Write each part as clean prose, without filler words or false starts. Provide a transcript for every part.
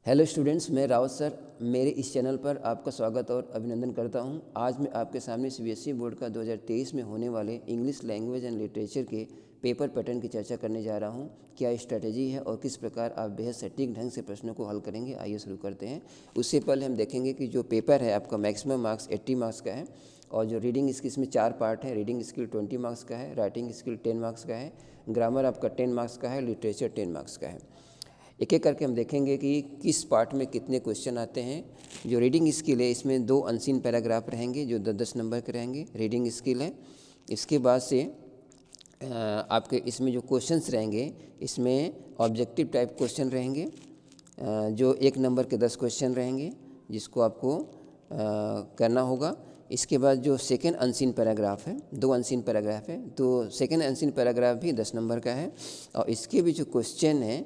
Hello students, मैं Rawat sir मेरे इस चैनल पर आपका स्वागत और अभिनंदन करता हूं। आज मैं आपके सामने सीबीएसई बोर्ड का 2023 में होने वाले इंग्लिश लैंग्वेज एंड लिटरेचर के पेपर पैटर्न की चर्चा करने जा रहा हूं। क्या स्ट्रैटेजी है और किस प्रकार आप बेहद सटीक ढंग से प्रश्नों को हल करेंगे, आइए शुरू करते हैं। उससे पहले हम देखेंगे कि जो पेपर है आपका मैक्सिमम मार्क्स 80 मार्क्स का है और जो रीडिंग स्किल इसमें 4 पार्ट है। रीडिंग स्किल 20 मार्क्स का है, राइटिंग स्किल 10 मार्क्स का है, ग्रामर आपका 10 मार्क्स का है, लिटरेचर 10 मार्क्स का है। एक एक करके हम देखेंगे कि किस पार्ट में कितने क्वेश्चन आते हैं। जो रीडिंग स्किल है इसमें 2 अनसीन पैराग्राफ रहेंगे जो 10-10 नंबर के रहेंगे, रीडिंग स्किल है। इसके बाद से आपके इसमें जो क्वेश्चंस रहेंगे इसमें ऑब्जेक्टिव टाइप क्वेश्चन रहेंगे जो 1 नंबर के 10 क्वेश्चन रहेंगे जिसको आपको करना होगा। इसके बाद जो सेकेंड अनसीन पैराग्राफ है, 2 अनसीन पैराग्राफ है, तो सेकेंड अनसीन पैराग्राफ भी 10 नंबर का है। और इसके भी जो क्वेश्चन है,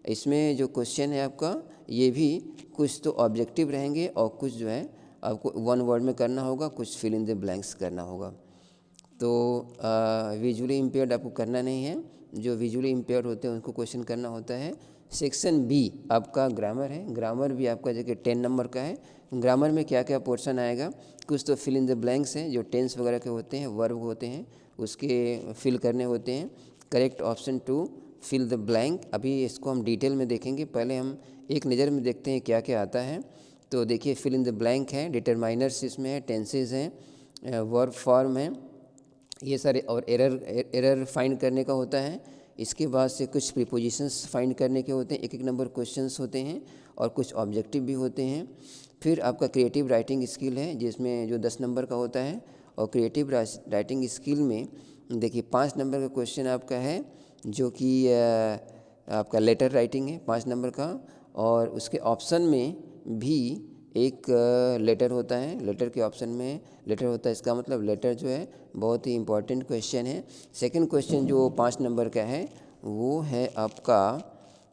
इसमें जो क्वेश्चन है आपका ये भी कुछ तो ऑब्जेक्टिव रहेंगे और कुछ जो है आपको 1 वर्ड में करना होगा, कुछ फिल इन द ब्लैंक्स करना होगा। तो विजुअली इम्पेयर्ड आपको करना नहीं है, जो विजुअली इम्पेयर्ड होते हैं उनको क्वेश्चन करना होता है। सेक्शन बी आपका ग्रामर है। ग्रामर भी आपका जगह 10 नंबर का है। ग्रामर में क्या क्या पोर्शन आएगा, कुछ तो फिल इन द ब्लैंक्स हैं जो टेंस वगैरह के होते हैं, वर्ब होते हैं, उसके फिल करने होते हैं। Correct option to fill the blank. अभी इसको हम डिटेल में देखेंगे, पहले हम एक नज़र में देखते हैं क्या क्या आता है। तो देखिए फिल इन द ब्लैंक है, डिटरमाइनर्स इसमें है, टेंसेज हैं, वर्ब फॉर्म है, ये सारे, और एरर फाइंड करने का होता है। इसके बाद से कुछ प्रीपोजिशंस फाइंड करने के होते हैं, 1-1 नंबर क्वेश्चंस होते हैं और कुछ ऑब्जेक्टिव भी होते हैं। फिर आपका क्रिएटिव राइटिंग स्किल है जिसमें जो 10 नंबर का होता है। और क्रिएटिव राइटिंग स्किल में देखिए 5 नंबर का क्वेश्चन आपका है जो कि आपका लेटर राइटिंग है 5 नंबर का। और उसके ऑप्शन में भी एक लेटर होता है, लेटर के ऑप्शन में लेटर होता है। इसका मतलब लेटर जो है बहुत ही इम्पॉर्टेंट क्वेश्चन है। सेकंड क्वेश्चन जो 5 नंबर का है वो है आपका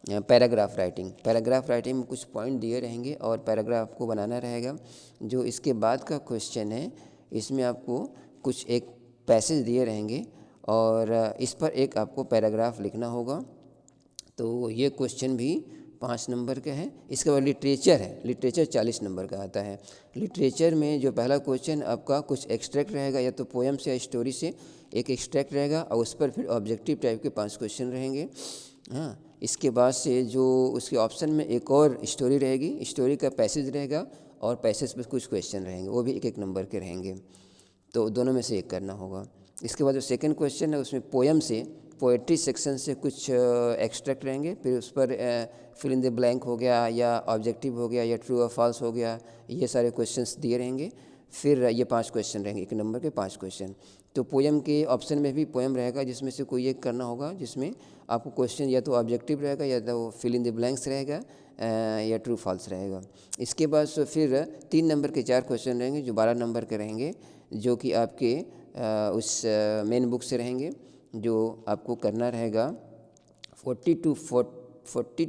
पैराग्राफ राइटिंग। पैराग्राफ राइटिंग में कुछ पॉइंट दिए रहेंगे और पैराग्राफ को बनाना रहेगा। जो इसके बाद का क्वेश्चन है इसमें आपको कुछ एक पैसेज दिए रहेंगे और इस पर एक आपको पैराग्राफ लिखना होगा। तो ये क्वेश्चन भी 5 नंबर का है। इसके बाद लिटरेचर है, लिटरेचर 40 नंबर का आता है। लिटरेचर में जो पहला क्वेश्चन आपका कुछ एक्सट्रैक्ट रहेगा, या तो पोएम से या स्टोरी से एक एक्सट्रैक्ट रहेगा और उस पर फिर ऑब्जेक्टिव टाइप के 5 क्वेश्चन रहेंगे। हाँ, इसके बाद से जो उसके ऑप्शन में एक और स्टोरी रहेगी, स्टोरी का पैसेज रहेगा और पैसेज पर कुछ क्वेश्चन रहेंगे, वो भी 1-1 नंबर के रहेंगे। तो दोनों में से एक करना होगा। इसके बाद जो सेकंड क्वेश्चन है उसमें पोएम से, पोएट्री सेक्शन से कुछ एक्सट्रैक्ट रहेंगे, फिर उस पर फिल इन द ब्लैंक हो गया या ऑब्जेक्टिव हो गया या ट्रू और फॉल्स हो गया, ये सारे क्वेश्चंस दिए रहेंगे। फिर ये 5 क्वेश्चन रहेंगे, 1 नंबर के 5 क्वेश्चन। तो पोएम के ऑप्शन में भी पोएम रहेगा जिसमें से कोई एक करना होगा, जिसमें आपको क्वेश्चन या तो ऑब्जेक्टिव रहेगा या तो फिल इन द ब्लैंक्स रहेगा या ट्रू फॉल्स रहेगा। इसके बाद फिर 3 नंबर के 4 क्वेश्चन रहेंगे जो 12 नंबर के रहेंगे, जो कि आपके उस मेन बुक से रहेंगे, जो आपको करना रहेगा 40 to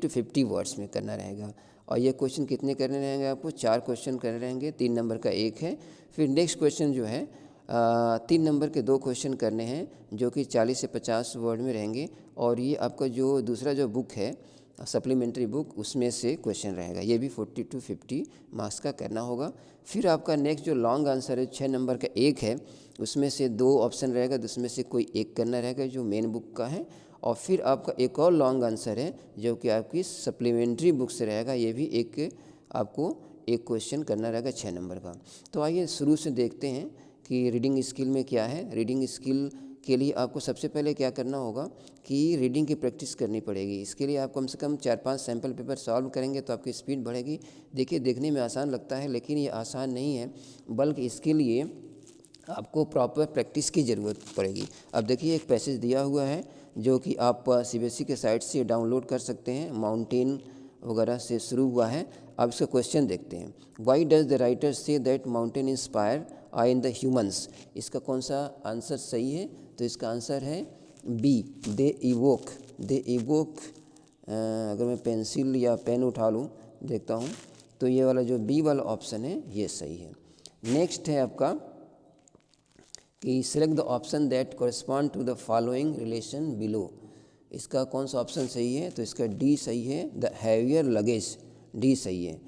50 वर्ड्स में करना रहेगा। और ये क्वेश्चन कितने करने रहेंगे आपको, 4 क्वेश्चन करने रहेंगे, 3 नंबर का एक है। फिर नेक्स्ट क्वेश्चन जो है 3 नंबर के 2 क्वेश्चन करने हैं जो कि 40 से 50 वर्ड में रहेंगे। और ये आपका जो दूसरा जो बुक है सप्लीमेंट्री बुक, उसमें से क्वेश्चन रहेगा, ये भी 40 to 50 मार्क्स का करना होगा। फिर आपका नेक्स्ट जो लॉन्ग आंसर है 6 नंबर का एक है, उसमें से 2 ऑप्शन रहेगा, उसमें से कोई एक करना रहेगा जो मेन बुक का है। और फिर आपका एक और लॉन्ग आंसर है जो कि आपकी सप्लीमेंट्री बुक से रहेगा, ये भी एक आपको एक क्वेश्चन करना रहेगा 6 नंबर का। तो आइए शुरू से देखते हैं कि रीडिंग स्किल में क्या है। रीडिंग स्किल के लिए आपको सबसे पहले क्या करना होगा कि रीडिंग की प्रैक्टिस करनी पड़ेगी। इसके लिए आप कम से कम 4-5 सैम्पल पेपर सॉल्व करेंगे तो आपकी स्पीड बढ़ेगी। देखिए देखने में आसान लगता है लेकिन ये आसान नहीं है, बल्कि इसके लिए आपको प्रॉपर प्रैक्टिस की ज़रूरत पड़ेगी। अब देखिए एक पैसेज दिया हुआ है जो कि आप सीबीएसई के साइट से डाउनलोड कर सकते हैं, माउंटेन वगैरह से शुरू हुआ है। अब इसका क्वेश्चन देखते हैं। Why does the writer say that mountain inspire I in the humans. इसका कौन सा आंसर सही है, तो इसका आंसर है बी, दे इवोक। दे इवोक, अगर मैं पेंसिल या पेन उठा लूँ देखता हूँ तो ये वाला जो बी वाला ऑप्शन है ये सही है। नेक्स्ट है आपका कि select the option that correspond to the following relation below. इसका कौन सा ऑप्शन सही है, तो इसका डी सही है, द हैवियर लगेज। डी सही है।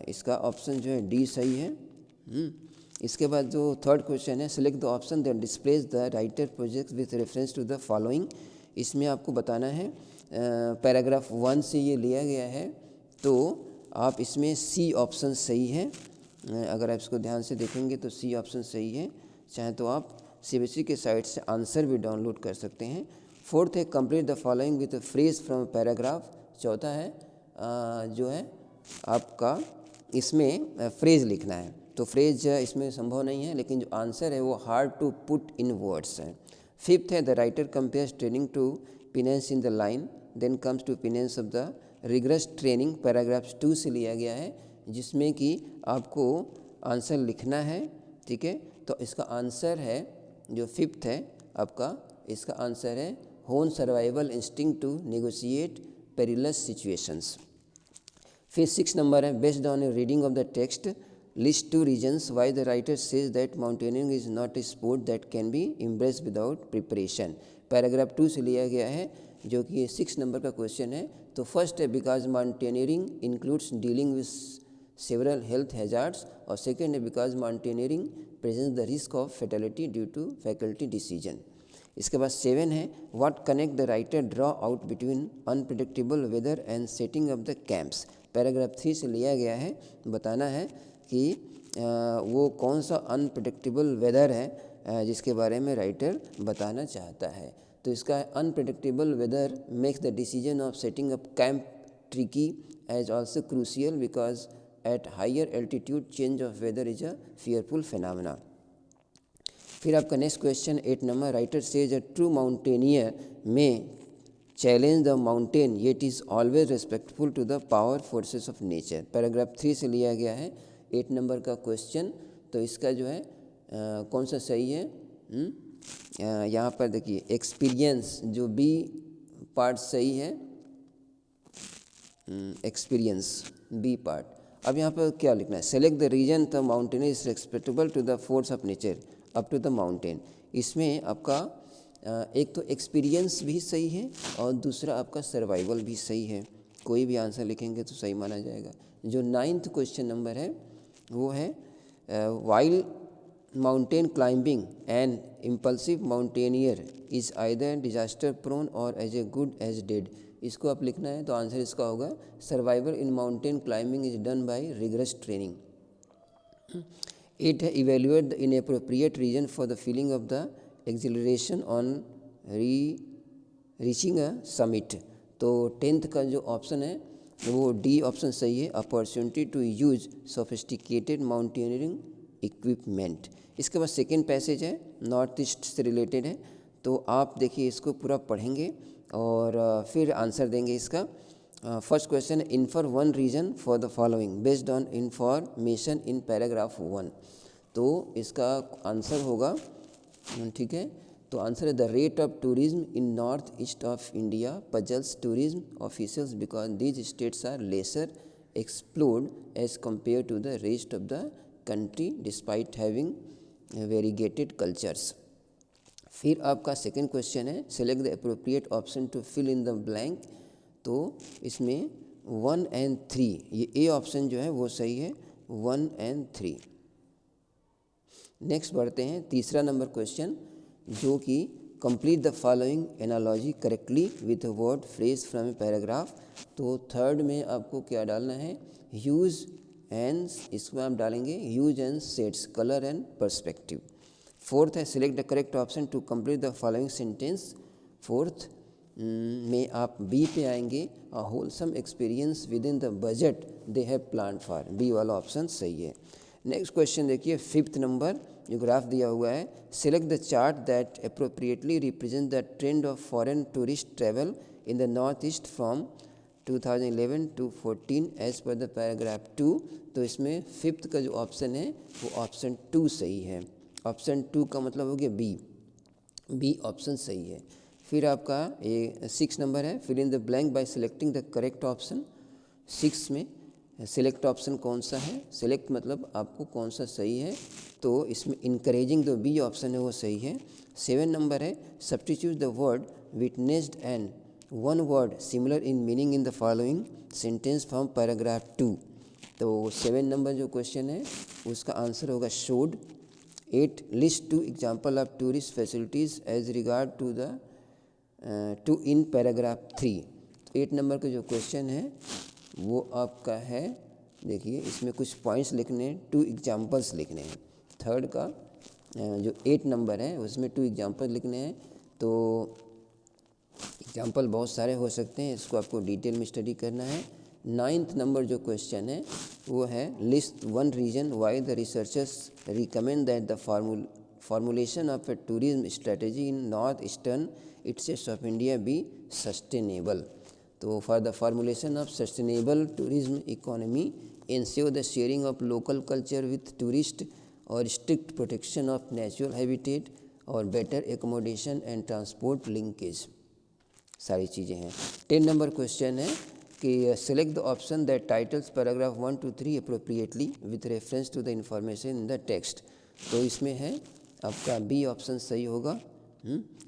इसका ऑप्शन जो है डी सही है। इसके बाद जो थर्ड क्वेश्चन है, select the option that displays the writer project with reference to the following. इसमें आपको बताना है पैराग्राफ 1 से ये लिया गया है, तो आप इसमें सी ऑप्शन सही है। अगर आप इसको ध्यान से देखेंगे तो सी ऑप्शन सही है। चाहे तो आप सीबीएसई के साइट से आंसर भी डाउनलोड कर सकते हैं। फोर्थ है complete the following with phrase from paragraph. चौथा है जो है आपका इसमें फ्रेज लिखना है, तो फ्रेज इसमें संभव नहीं है, लेकिन जो आंसर है वो hard to put in words है। फिफ्थ है the writer compares training to penance in the line, then comes to penance of the rigorous training. Paragraph 2 से लिया गया है, जिसमें कि आपको आंसर लिखना है। ठीक है, तो इसका आंसर है जो फिफ्थ है आपका, इसका आंसर है hone survival instinct to negotiate perilous situations. फिर 6 नंबर है based on a reading of the text list 2 reasons why the writer says that mountaineering is not a sport that can be embraced without preparation. Paragraph 2 से लिया गया है, जो कि 6 number का question है। तो फर्स्ट है because mountaineering includes dealing with several health hazards, और सेकेंड है because mountaineering present the risk of fatality due to faculty decision. इसके बाद 7 है what connect the writer draw out between unpredictable weather and setting up the camps. Paragraph 3 से लिया गया है, बताना है कि वो कौन सा अनप्रिडिक्टेबल वेदर है जिसके बारे में राइटर बताना चाहता है। तो इसका unpredictable weather makes the decision of setting up camp tricky as also crucial because at higher altitude change of weather is a fearful phenomena. फिर आपका next question 8 number, writer says a true mountaineer may challenge the mountain yet is always respectful to the power forces of nature. Paragraph 3 से लिया गया है 8 number का question. तो इसका जो है कौन सा सही है, यहाँ पर देखिए एक्सपीरियंस जो बी पार्ट सही है, एक्सपीरियंस बी पार्ट। अब यहाँ पर क्या लिखना है, select the reason the mountain is respectable to the force of nature up to the mountain. इसमें आपका एक तो एक्सपीरियंस भी सही है और दूसरा आपका सर्वाइवल भी सही है। कोई भी आंसर लिखेंगे तो सही माना जाएगा। जो 9th क्वेश्चन नंबर है वो है while mountain climbing and impulsive mountaineer is either disaster prone और as a good as dead. इसको आप लिखना है, तो आंसर इसका होगा survival in mountain climbing is done by rigorous training. 8 है evaluate the inappropriate reason for the feeling of the exhilaration on reaching a summit. तो 10th का जो ऑप्शन है वो डी ऑप्शन सही है, opportunity to use sophisticated mountaineering equipment. इसके बाद सेकेंड पैसेज है नॉर्थ ईस्ट से रिलेटेड है, तो आप देखिए इसको पूरा पढ़ेंगे और फिर आंसर देंगे इसका। First question, infer one reason for the following based on information in paragraph 1। तो इसका आंसर होगा, ठीक है, तो आंसर है the rate of tourism in North East of India puzzles tourism officials because these states are lesser explored as compare to the rest of the country despite having variegated cultures. फिर आपका second question है select the appropriate option to fill in the blank. तो इसमें 1 और 3, ये A option जो है वो सही है, 1 और 3। नेक्स्ट बढ़ते हैं तीसरा नंबर क्वेश्चन, जो कि complete the following analogy correctly with word phrase from a paragraph. तो थर्ड में आपको क्या डालना है, यूज एंड, इसमें आप डालेंगे use and sets colour and perspective. Fourth है select the correct option to complete the following sentence. Fourth में आप बी पे आएंगे, a wholesome experience within the budget they have plan for, B वाला option सही है। Next question देखिए 5th number, जो ग्राफ दिया हुआ है, select the chart that appropriately represent the trend of foreign tourist travel in the North East from 2011 to 14 as per the paragraph 2। तो इसमें 5th का जो ऑप्शन है वो ऑप्शन 2 सही है। ऑप्शन 2 का मतलब हो गया बी, बी ऑप्शन सही है। फिर आपका ये 6 नंबर है, fill in the blank by selecting the correct option. 6 में सिलेक्ट ऑप्शन कौन सा है, सिलेक्ट मतलब आपको कौन सा सही है, तो इसमें इनकरेजिंग जो बी ऑप्शन है वो सही है। 7 नंबर है substitute the word witnessed and one word similar in meaning in the following sentence from paragraph 2। तो 7 नंबर जो क्वेश्चन है उसका आंसर होगा showed. 8 list 2 example of tourist facilities as regard to the two in paragraph 3। 8 number का जो question है वो आपका है, देखिए इसमें कुछ पॉइंट्स लिखने हैं, 2 एग्जाम्पल्स लिखने हैं। थर्ड का जो 8 नंबर है उसमें 2 एग्जाम्पल लिखने हैं। तो एग्जाम्पल बहुत सारे हो सकते हैं, इसको आपको डिटेल में स्टडी करना है। 9th नंबर जो क्वेश्चन है वो है list 1 reason why the researchers recommend that the formulation of a tourism strategy in north eastern states of India be sustainable। तो for the formulation of sustainable tourism economy ensure the sharing of local culture with tourist और strict protection of natural habitat और better accommodation and transport linkage, सारी चीज़ें हैं। 10 number question है कि select the option that titles paragraph 1 to 3 appropriately with reference to the information in the text. तो इसमें है आपका बी ऑप्शन सही होगा।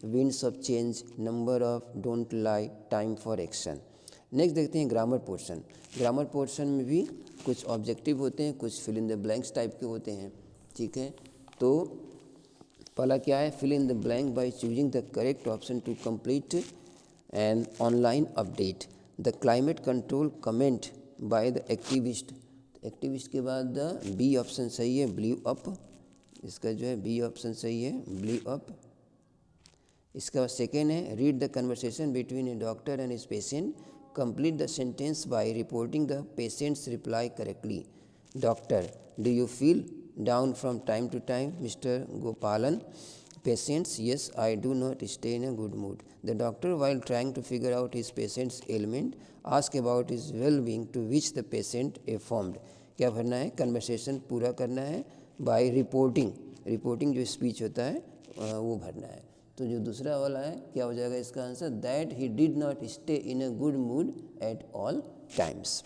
Winds of change, number of, don't lie, time for action. Next देखते हैं ग्रामर पोर्शन। ग्रामर पोर्शन में भी कुछ ऑब्जेक्टिव होते हैं, कुछ fill in the blanks type के होते हैं, ठीक है। तो पहला क्या है, fill in the blank by choosing the correct option to complete an online update. The climate control comment by the activist. Activist के बाद द बी ऑप्शन सही है, ब्लू अप, इसका जो है बी ऑप्शन सही है, ब्लू अप। इसका बाद सेकेंड है read the conversation between a doctor and his patient, complete the sentence by reporting the patient's reply correctly. Doctor, do you feel down from time to time mister Gopalan? Patients, yes, I do not stay in a good mood. The doctor, while trying to figure out his patient's ailment, asked about his well-being, to which the patient affirmed। क्या भरना है, conversation पूरा करना है bye reporting. Reporting जो speech होता है वो भरना है। तो जो दूसरा वाला है क्या हो जाएगा इसका answer, that he did not stay in a good mood at all times.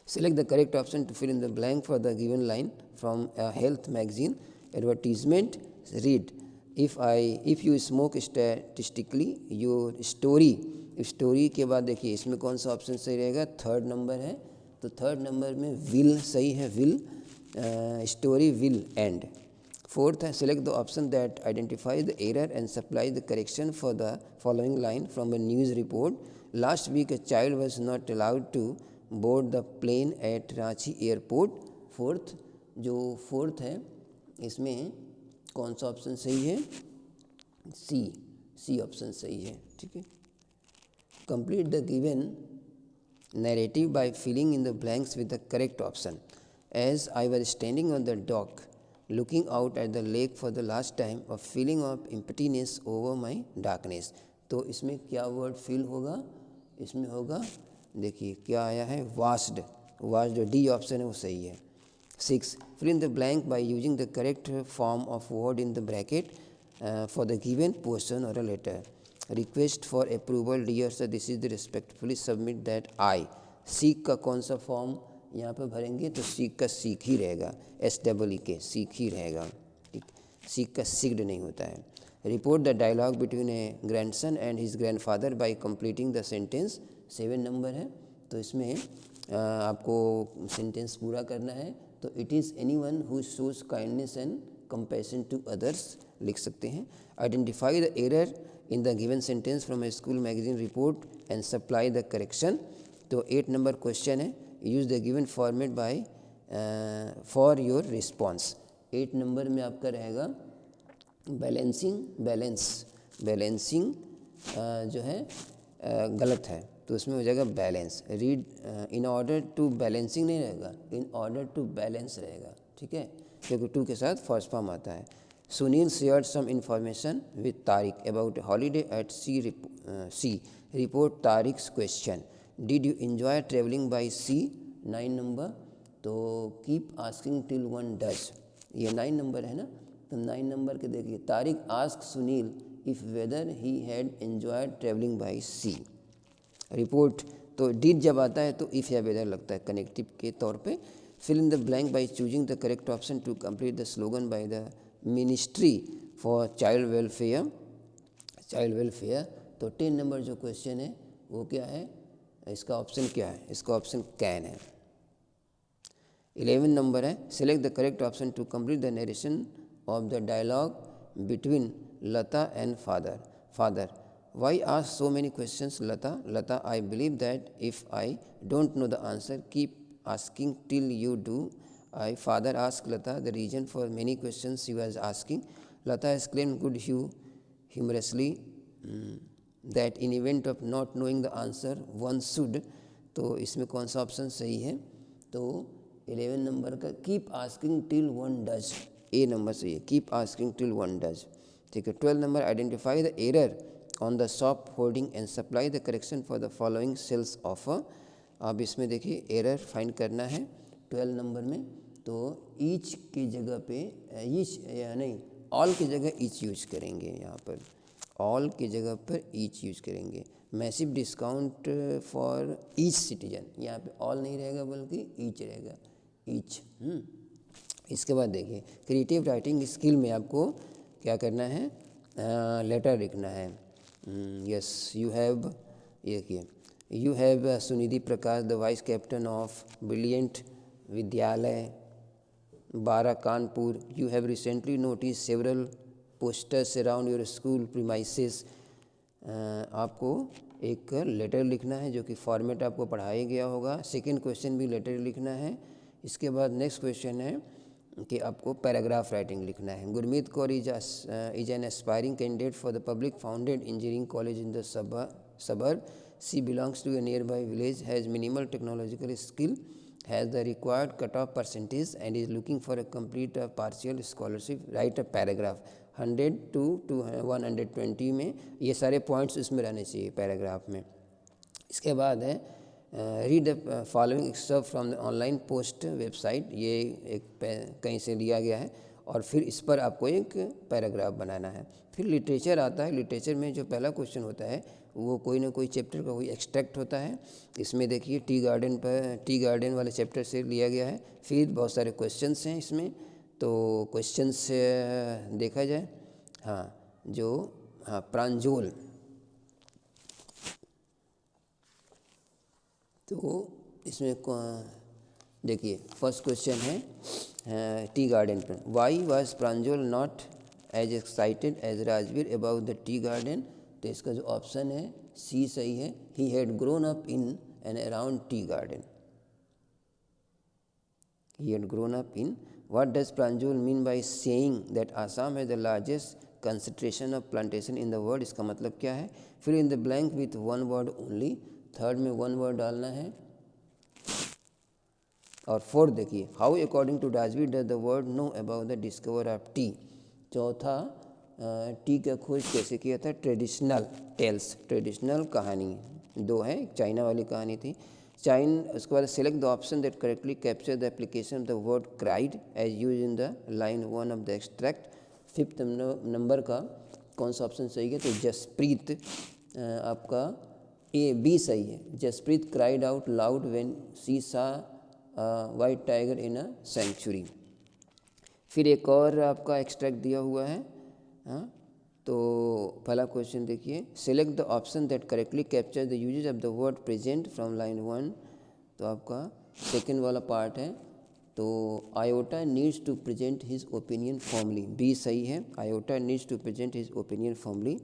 Select the correct option to fill in the blank for the given line from a health magazine advertisement. Read, if you smoke statistically your story। Story के बाद देखिए इसमें कौन सा option सही रहेगा, third number है। तो थर्ड नंबर में विल सही है, will, story will end. Fourth है select the option that identify the error and supply the correction for the following line from a news report. Last week a child was not allowed to board the plane at Ranchi airport. Fourth है इसमें कौन सा option सही है, C option सही है, ठीक है। Complete the given narrative by filling in the blanks with the correct option. As I was standing on the dock looking out at the lake for the last time a feeling of emptiness over my darkness. तो इसमें क्या word fill होगा, इसमें होगा, देखिए क्या आया है, वास्ड। जो डी ऑप्शन है वो सही है। 6 fill in the blank by using the correct form of word in the bracket for the given portion or a letter। request for approval, dear sir this is the respectfully submit that I। सीख का कौन सा form यहाँ पर भरेंगे, तो सीख का सीख ही रहेगा, SEEK सीख ही रहेगा, ठीक। सीख का सिग्ड नहीं होता है। Report the dialogue between a grandson and his grandfather by completing the sentence. 7 number है, तो इसमें आपको सेंटेंस पूरा करना है। तो it is anyone who shows kindness and compassion to others लिख सकते हैं। Identify the error in the given sentence from a school magazine report and supply the correction. तो 8 नंबर क्वेश्चन है use the given format by for your response. 8 number में आपका रहेगा balancing जो है गलत है, तो उसमें हो जाएगा balance. Read in order to balancing नहीं रहेगा, इन ऑर्डर टू बैलेंस रहेगा, ठीक है, क्योंकि टू के साथ फर्स्ट फॉर्म आता है। Sunil shared some information with Tariq about holiday at sea. Report Tariq's question, did you enjoy travelling by sea. 9 number, तो keep asking till one does, ये 9 नंबर है ना। तो 9 नंबर के देखिए, Tariq ask Sunil if whether he had enjoyed travelling by sea. Report, तो did जब आता है तो इफ़ या वेदर लगता है कनेक्टिव के तौर पे। Fill in the blank by choosing the correct option to complete the slogan by the ministry for child welfare. तो 10 नंबर जो क्वेश्चन है वो क्या है, इसका ऑप्शन क्या है, इसका ऑप्शन कैन है। 11 नंबर है, select the correct option to complete the narration of the dialogue between Lata and father. Why ask so many questions, Lata? Lata, I believe that if I don't know the answer, keep asking till you do. Father asked Lata the reason for many questions she was asking. Lata exclaimed humorously that in event of not knowing the answer, one should. तो इसमें कौन सा option सही है? तो 11 number का keep asking till one does, A number सही है, keep asking till one does. ठीक है। 12 number, identify the error on the shop holding and supply the correction for the following sales offer. अब इसमें देखिए एरर फाइंड करना है 12 number में, तो ईच की जगह पे ईच या नहीं ऑल की जगह ईच यूज करेंगे। यहाँ पर ऑल की जगह पर ईच यूज करेंगे। Massive discount for each citizen, यहाँ पे ऑल नहीं रहेगा बल्कि ईच रहेगा, ईच। इसके बाद देखिए क्रिएटिव राइटिंग स्किल में आपको क्या करना है, लेटर लिखना है। यस यू हैव, देखिए you have Sunidhi Prakash the vice captain of brilliant विद्यालय बारा Kanpur, you have recently notice several posters around your school premises. आपको एक लेटर लिखना है जो कि फॉर्मेट आपको पढ़ाया गया होगा। सेकंड क्वेश्चन भी लेटर लिखना है। इसके बाद नेक्स्ट क्वेश्चन है कि आपको पैराग्राफ राइटिंग लिखना है। Gurmeet Kaur is an aspiring candidate for the public founded engineering college in the suburb. She belongs to a nearby village, has minimal technological skill, has the required cutoff percentage and is looking for a complete or partial scholarship. Write a paragraph 100 to 120 में, ये सारे points इसमें रहने चाहिए paragraph में। इसके बाद है read the following extract from the online post website, ये एक कहीं से लिया गया है और फिर इस पर आपको एक पैराग्राफ बनाना है। फिर लिटरेचर आता है। लिटरेचर में जो पहला क्वेश्चन होता है वो कोई ना कोई चैप्टर का कोई एक्सट्रैक्ट होता है। इसमें देखिए टी गार्डन वाले चैप्टर से लिया गया है। फिर बहुत सारे क्वेश्चंस हैं इसमें, तो क्वेश्चंस देखा जाए, प्रांजोल, तो इसमें देखिए फर्स्ट क्वेश्चन है टी गार्डन पर, why was Pranjol not as excited as Rajveer about the tea garden. तो इसका जो ऑप्शन है सी सही है, he had grown up in and around tea garden, he had grown up in. What does Pranjul mean by saying that Assam has the largest concentration of plantation in the world? इसका मतलब क्या है? Fill in the blank with one word only. Third में one word डालना है। और fourth देखिए, how according to Rajveer does the world know about the discover of tea. चौथा, टी का खोज कैसे किया था? ट्रेडिशनल टेल्स, ट्रेडिशनल कहानी दो है, एक चाइना वाली कहानी थी। उसके बाद select the option that correctly capture the application of the word cried as use in the line 1 of the extract. Fifth number का कौन सा ऑप्शन सही है? तो जसप्रीत, आपका ए बी सही है। Jaspreet cried out loud when she saw white tiger in a sanctuary. फिर एक और आपका एक्सट्रैक्ट दिया हुआ है। तो पहला क्वेश्चन देखिए, select the option that correctly capture the usages of the word present from line 1। तो आपका सेकेंड वाला पार्ट है। तो Iota needs to present his opinion formally, B सही है। Iota needs to present his opinion formally.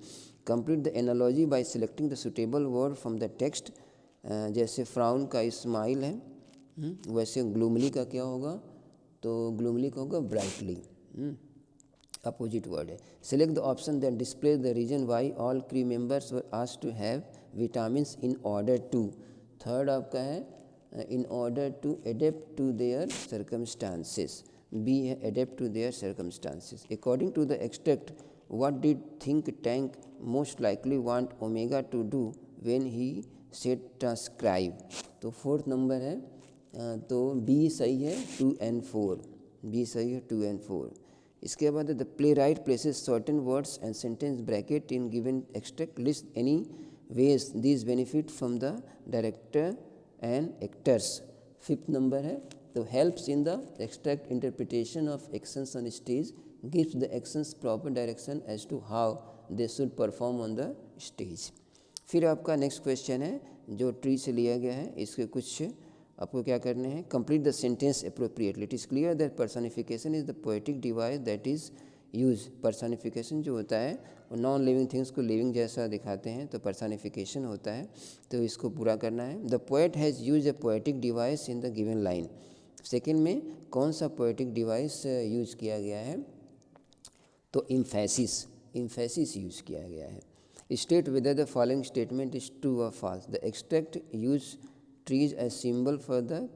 Complete the analogy by selecting the suitable word from the text. जैसे frown का smile है, वैसे ग्लूमली का क्या होगा? तो ग्लूमली का होगा ब्राइटली, अपोजिट वर्ड है। Select the option that display the reason why all crew members were asked to have vitamins in order to. Third आपका है in order to adapt to their circumstances, B है adapt to their circumstances. According to the extract, what did think tank most likely want Omega to do when he said transcribe. तो fourth number है, तो B सही है, 2 and 4, B सही है 2 and 4। इसके बाद the playwright places certain words and sentence bracket in given extract, list any ways this benefit from the director and actors. Fifth number है, तो helps in the extract interpretation of actions on stage, gives the actions proper direction as to how they should perform on the stage. फिर आपका next question है जो tree से लिया गया है, इसके कुछ आपको क्या करने हैं, complete the sentence appropriately. It is clear that personification is the poetic device that is use. Personification जो होता है वो नॉन लिविंग थिंग्स को लिविंग जैसा दिखाते हैं, तो पर्सनिफिकेशन होता है, तो इसको पूरा करना है। The poet has use a poetic device in the given line. Second में कौन सा पोएटिक डिवाइस यूज किया गया है, तो इम्फेसिस यूज़ किया गया है। State whether the following statement is true और false. The extract use trees as symbol for the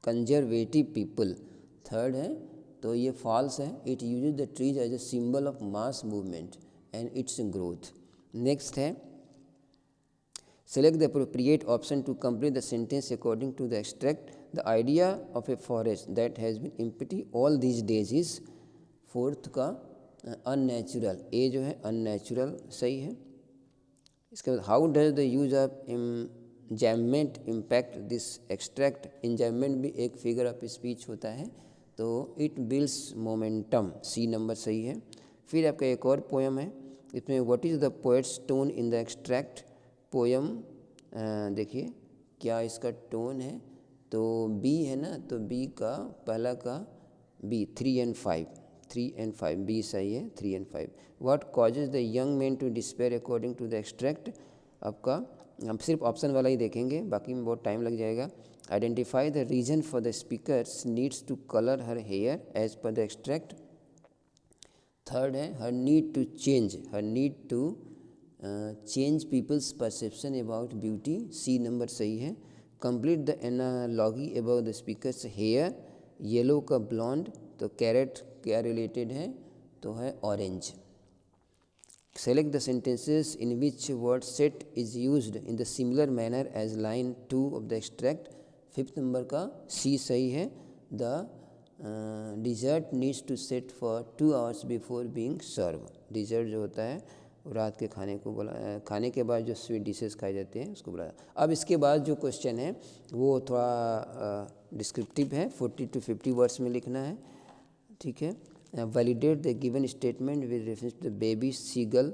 conservative people. Third है तो ये फॉल्स है, it uses the trees as a symbol of mass movement and its growth. Next है select the appropriate option to complete the sentence according to the extract. The idea of a forest that has been empty all these days is। Fourth का unnatural, A जो है unnatural सही है। इसके बाद how does the use of enjambment impact this extract. Enjambment भी एक figure of speech होता है, तो it builds momentum, C number सही है। फिर आपका एक और पोएम है, इसमें what is the poet's tone in the extract. Poem देखिए क्या इसका टोन है, तो बी है ना, तो बी का पहला का बी 3 and 5 बी सही है 3 and 5। What causes the young man to despair according to the extract. आपका हम सिर्फ ऑप्शन वाला ही देखेंगे, बाकी में बहुत टाइम लग जाएगा। Identify the reason for the speaker's needs to colour her hair as per the extract. Third है her need to change people's perception about beauty, C number सही है। Complete the analogy about the speaker's hair, yellow का blonde, तो carrot क्या related है, तो है orange. Select the sentences in which word set is used in the similar manner as line 2 of the extract, fifth number का C सही है। The dessert needs to set for 2 hours before being serve. Dessert जो होता है रात के खाने को खाने के बाद जो स्वीट डिशेस खाए जाते हैं उसको बुलाया। अब इसके बाद जो क्वेश्चन है वो थोड़ा डिस्क्रिप्टिव है, 40 to 50 वर्ड्स में लिखना है, ठीक है। Validate the given statement with reference to the baby seagull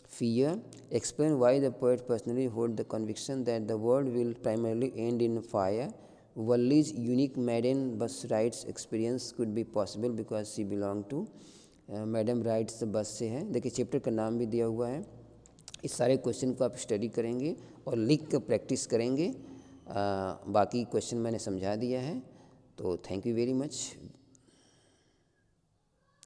fear. Explain why the poet personally hold the conviction that the world will primarily end in fire. Wally's unique maiden bus rides experience could be possible because she belonged to madam rights बस से है। देखिए chapter का नाम भी दिया हुआ है। इस सारे क्वेश्चन को आप स्टडी करेंगे और लिख कर प्रैक्टिस करेंगे। बाकी क्वेश्चन मैंने समझा दिया है, तो थैंक यू वेरी मच।